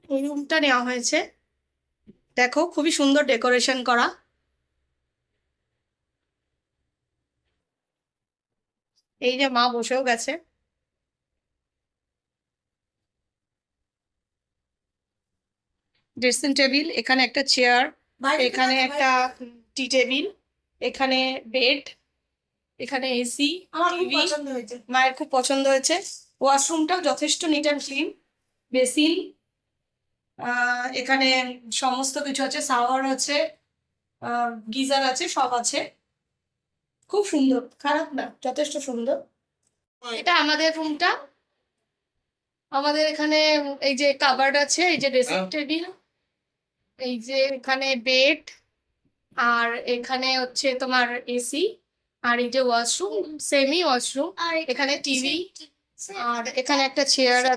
এই রুমটা নেওয়া হয়েছে। দেখো খুবই সুন্দর ডেকোরেশন করা। এই যে মা বসেও গেছে। ড্রেসিং টেবিল, এখানে একটা চেয়ার, এখানে একটা টি টেবিল, এখানে বেড, এখানে এসি, টিভি। মায়ের খুব পছন্দ হয়েছে। ওয়াশরুমটাও যথেষ্ট নিট অ্যান্ড ক্লিন। বেসিন, এখানে সমস্ত কিছু আছে, শাওয়ার আছে, গিজার আছে, সব আছে। খুব সুন্দর, খারাপ না, যথেষ্ট সুন্দর। এটা আমাদের রুমটা। আমাদের এখানে এই যে কাবার্ড আছে, এই যে ড্রেসিং টেবিল, এই যে এখানে বেড, আর এখানে হচ্ছে তোমার এসি, আর এই যে ওয়াশরুম, সেমি ওয়াশরুম, এখানে টিভি, আর এখানে একটা চেয়ার